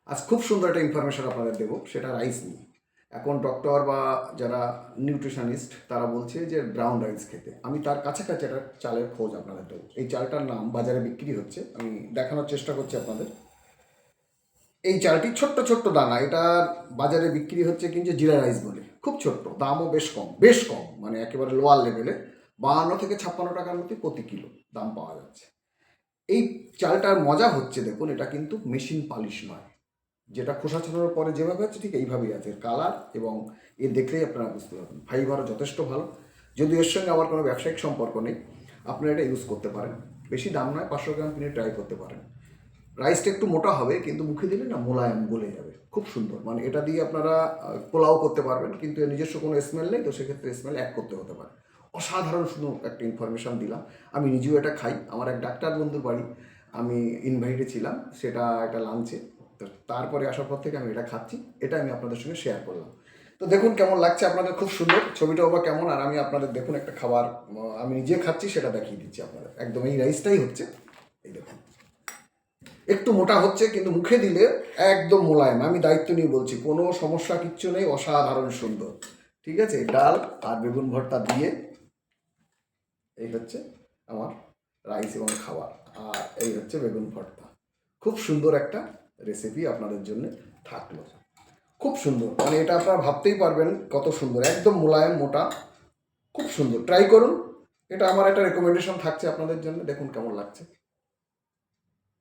আজ খুব সুন্দর একটা ইনফরমেশন আপনাদের দেবো, সেটা রাইস নিয়ে। এখন ডক্টর বা যারা নিউট্রিশনিস্ট তারা বলছে যে ব্রাউন রাইস খেতে। আমি তার কাছাকাছি একটা চালের খোঁজ আপনাদের দেবো। এই চালটার নাম বাজারে বিক্রি হচ্ছে, আমি দেখানোর চেষ্টা করছি আপনাদের। এই চালটি ছোট্ট ছোট্ট দানা, এটার বাজারে বিক্রি হচ্ছে কিন্তু জিরা রাইস বলে, খুব ছোট্ট, দামও বেশ কম, মানে একেবারে লোয়ার লেভেলে। 52 থেকে 56 টাকার মতো প্রতি কিলো দাম পাওয়া যাচ্ছে। এই চালটার মজা হচ্ছে, দেখুন এটা কিন্তু মেশিন পালিশ নয়, যেটা খোসা ছাড়ানোর পরে যেভাবে আছে ঠিক এইভাবেই আছে কালার, এবং এ দেখলেই আপনারা বুঝতে পারবেন। ফাইবারও যথেষ্ট ভালো, যদিও এর সঙ্গে আমার কোনো ব্যবসায়িক সম্পর্ক নেই। আপনারা এটা ইউজ করতে পারেন, বেশি দাম নয়, 500 গ্রাম কিনে ট্রাই করতে পারেন। রাইসটা একটু মোটা হবে, কিন্তু মুখে দিলে না মোলায়েম গলে যাবে, খুব সুন্দর। মানে এটা দিয়ে আপনারা পোলাও করতে পারবেন, কিন্তু এর নিজস্ব কোনো স্মেল নেই, তো সেক্ষেত্রে স্মেল অ্যাড করতে হতে পারে। অসাধারণ সুন্দর একটা ইনফরমেশন দিলাম। আমি নিজেও এটা খাই, আমার এক ডাক্তার বন্ধুর বাড়ি আমি ইনভাইটে ছিলাম, সেটা একটা লাঞ্চে। তো তারপরে আসার পর থেকে আমি এটা খাচ্ছি, এটা আমি আপনাদের সঙ্গে শেয়ার করলাম। তো দেখুন কেমন লাগছে আপনাদের, খুব সুন্দর। ছবিটাও বা কেমন, আর আমি আপনাদের দেখুন একটা খাবার আমি নিজে খাচ্ছি সেটা দেখিয়ে দিচ্ছি আপনাদের। একদম এই রাইসটাই হচ্ছে, এই দেখুন। একটু মোটা হচ্ছে, কিন্তু মুখে দিলে একদম মোলায়েম। আমি দায়িত্ব নিয়ে বলছি, কোনো সমস্যা কিচ্ছু নেই, অসাধারণ সুন্দর। ঠিক আছে, ডাল আর বেগুন ভর্তা দিয়ে এই হচ্ছে আমার রাইস এবং খাবার, আর এই হচ্ছে বেগুন ভর্তা। খুব সুন্দর একটা রেসিপি আপনাদের জন্য থাকলো, খুব সুন্দর। মানে এটা আপনারা ভাবতেই পারবেন কত সুন্দর, একদম মোলায়েম মোটা, খুব সুন্দর। ট্রাই করুন, এটা আমার একটা রেকমেন্ডেশন থাকছে আপনাদের জন্য। দেখুন কেমন লাগছে।